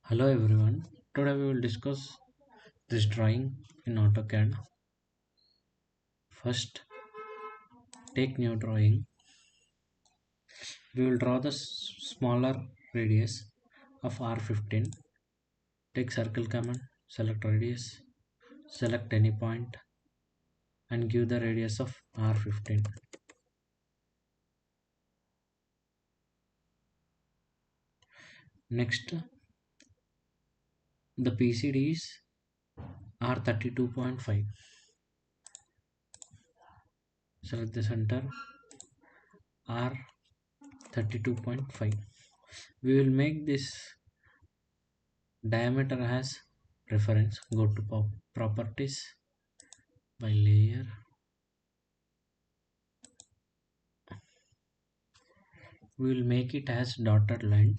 Hello everyone. Today we will discuss this drawing in Autocad. First, take new drawing. We will draw the smaller radius of R15. Take circle command, select radius, select any point and give the radius of R15. Next, the PCD is R32.5. Select the center R32.5. We will make this diameter as reference. Go to properties by layer. We will make it as dotted line.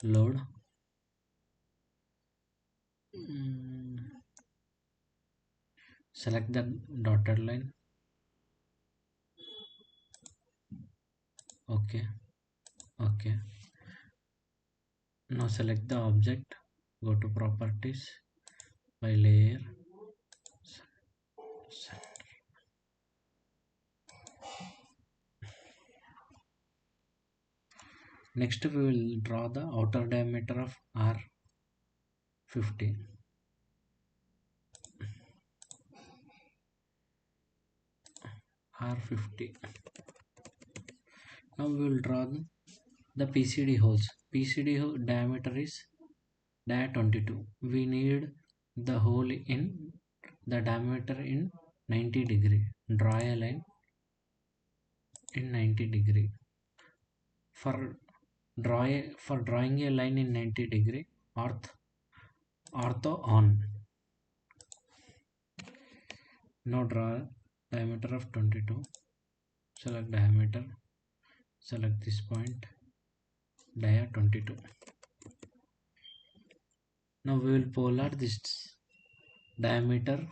Load. Select the dotted line. Okay. Now select the object. Go to properties by layer. Next we will draw the outer diameter of R50. R50. Now we will draw the PCD holes. PCD diameter is dia 22. We need the hole in the diameter in 90 degree. Draw a line in 90 degree. For drawing a line in 90 degree, ortho on. Now draw diameter of 22. Select diameter. Select this point. Dia 22. Now we will polar this diameter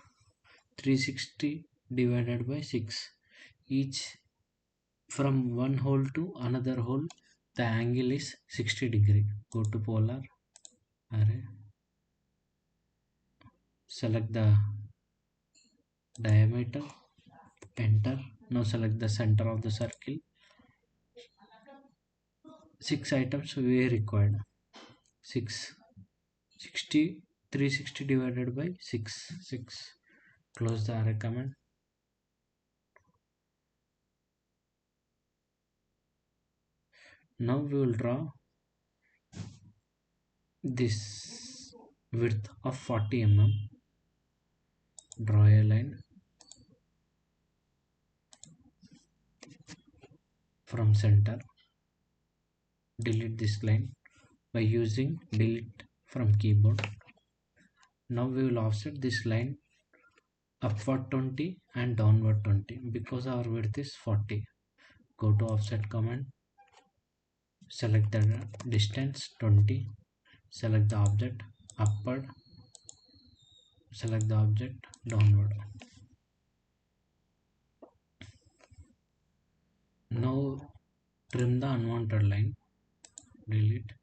360 divided by 6. Each from one hole to another hole, the angle is 60 degree. Go to polar array. Select the diameter. Enter. Now select the center of the circle. 6 items we required. 6 60 360 divided by 6. Close the array command. Now we will draw this width of 40 mm. Draw a line from center. Delete this line by using delete from keyboard. Now we will offset this line upward 20 and downward 20 because our width is 40. Go to offset command. Select the distance 20. Select the object upward. Select the object downward. Now trim the unwanted line. Delete.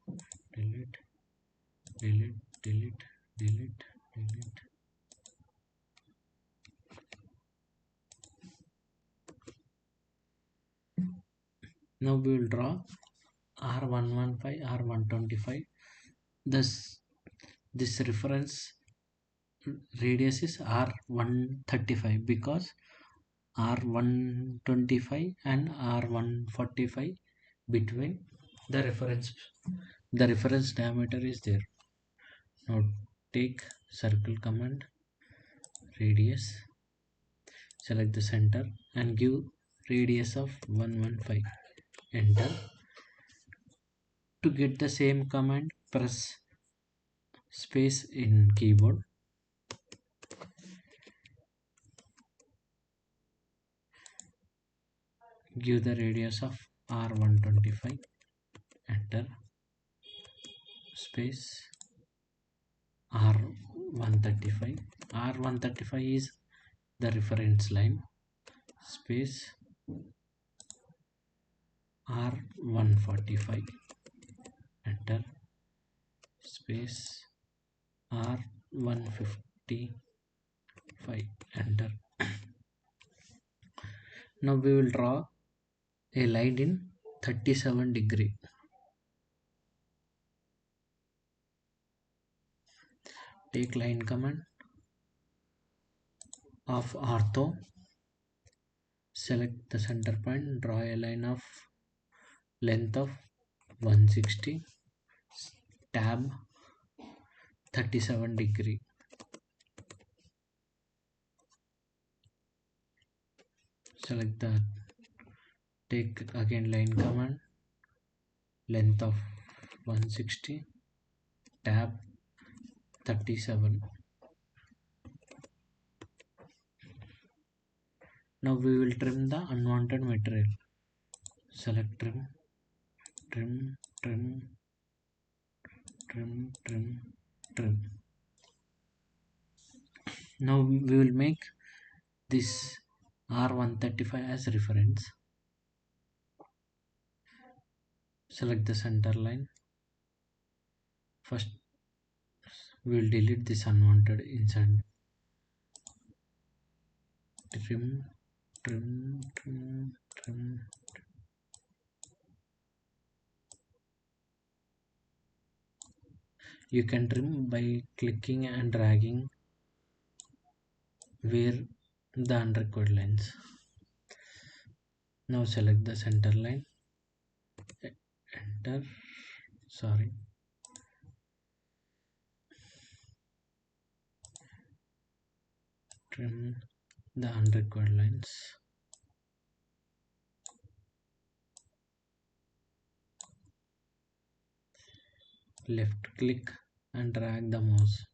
Now we will draw R115, R125. This reference radius is R135 because R125 and R145 between the reference diameter is there. Now take circle command, radius, select the center and give radius of 115. Enter. To get the same command, press space in keyboard. Give the radius of R125. Enter. Space R135. R135 is the reference line. Space R145. Enter. space R155, enter. Now we will draw a line in 37 degree. Take line command of ortho, select the center point, draw a line of length of 160, tab 37 degree. Select the, take again line command, length of 160, tab 37. Now we will trim the unwanted material. Select trim, trim, trim, trim, trim, trim. Now we will make this R135 as reference. Select the center line. First we will delete this unwanted inside. Trim, trim, trim, trim. You can trim by clicking and dragging where the unrequired lines. Now select the center line, enter, sorry, trim the unrequired lines. Left click and drag the mouse.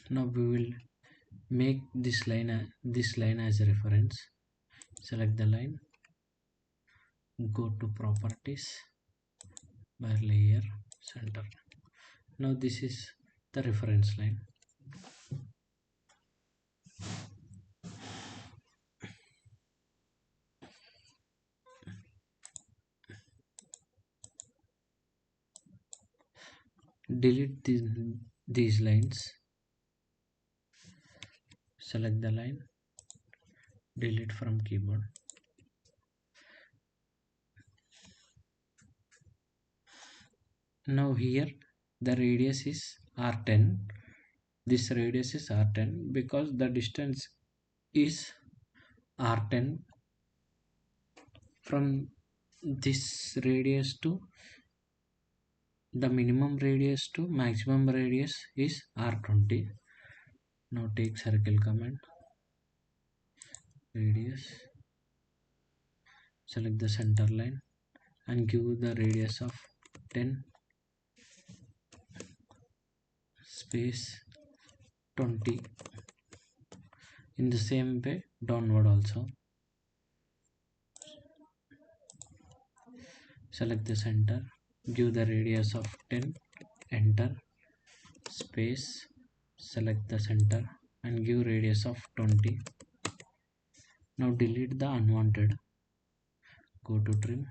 Now we will make this line as a reference. Select the line, go to properties, by layer, center. Now this is the reference line. Delete these lines. Select the line, delete from keyboard. Now here the radius is R10. This radius is R10 because the distance is R10 from this radius to the minimum radius to maximum radius is R20. Now take circle command, radius, select the center line and give the radius of 10, space 20. In the same way downward also. Select the center, give the radius of 10, enter, space, select the center and give radius of 20. Now delete the unwanted, go to trim,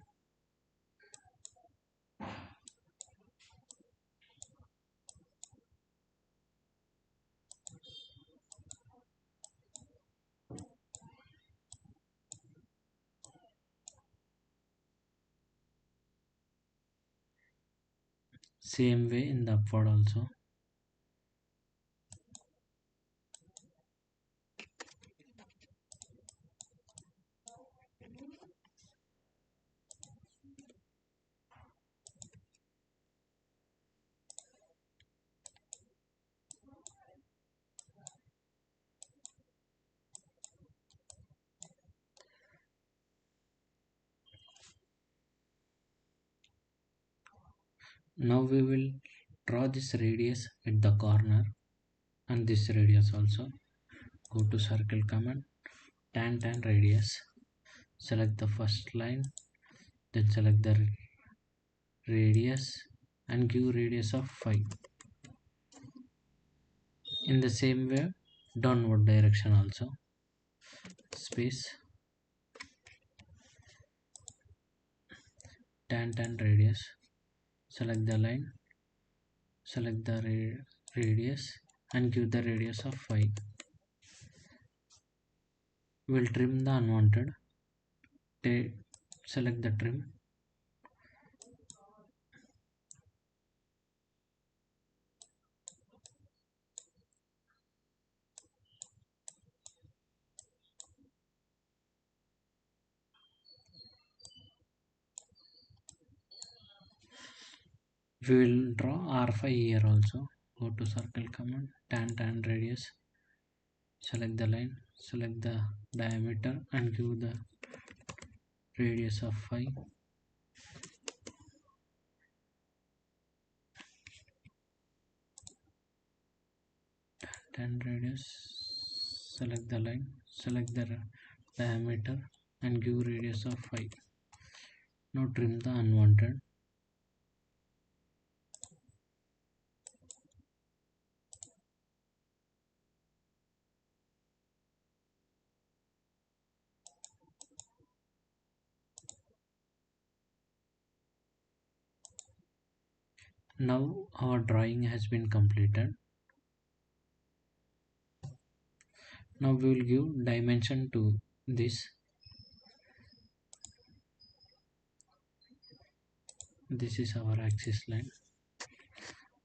same way in the upward also. Now we will draw this radius at the corner and this radius also. Go to circle command, tan radius, select the first line, then select the radius and give radius of 5. In the same way downward direction also, space, tan radius, select the line, select the radius and give the radius of 5. We'll trim the unwanted. Select the trim. We will draw R5 here also. Go to circle command, tan radius, select the line, select the diameter and give the radius of 5. Tan radius, select the line, select the diameter and give radius of 5. Now trim the unwanted. Now our drawing has been completed. Now we will give dimension to this. This is our axis line.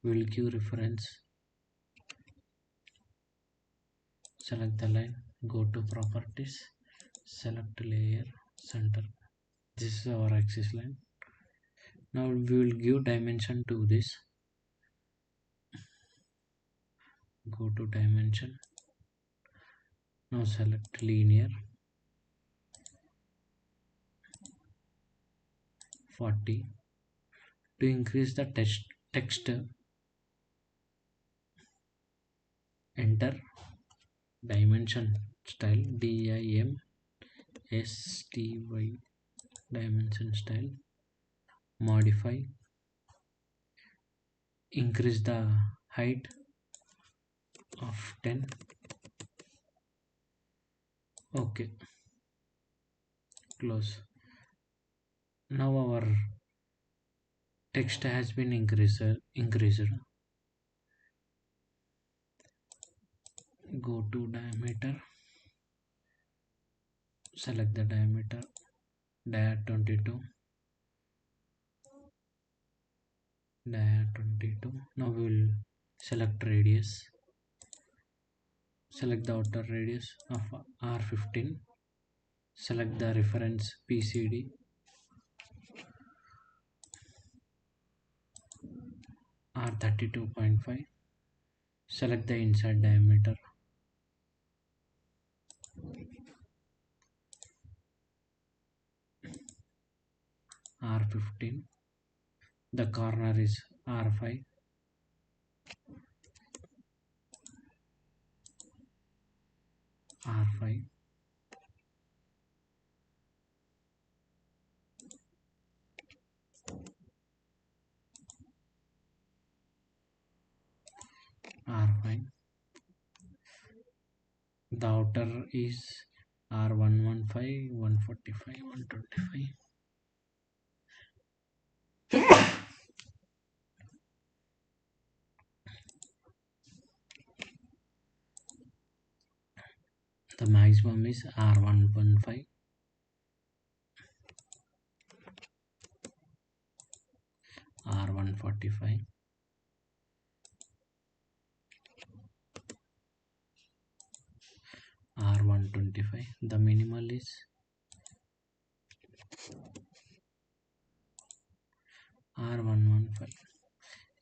We will give reference, select the line, go to properties, select layer, center. This is our axis line. Now we will give dimension to this. Go to dimension. Now select linear, 40. To increase the text, enter dimension style, DIMSTY, dimension style, modify, increase the height of 10. Okay, close. Now our text has been increased. Go to diameter, select the diameter, dia 22, dia 22. Now we will select radius, select the outer radius of R15, select the reference PCD, R32.5, select the inside diameter, R15, the corner is R5, R5, R5. The outer is R115, 145, 125. The maximum is R115, R145, R125. The minimal is R115.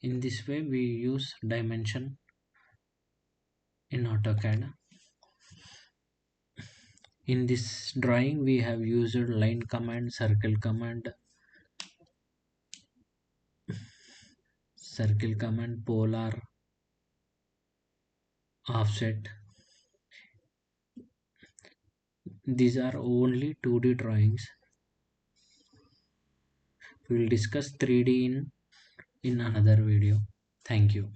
In this way we use dimension in Autocad. In this drawing we have used line command, circle command, polar, offset. These are only 2D drawings. We will discuss 3D in another video. Thank you.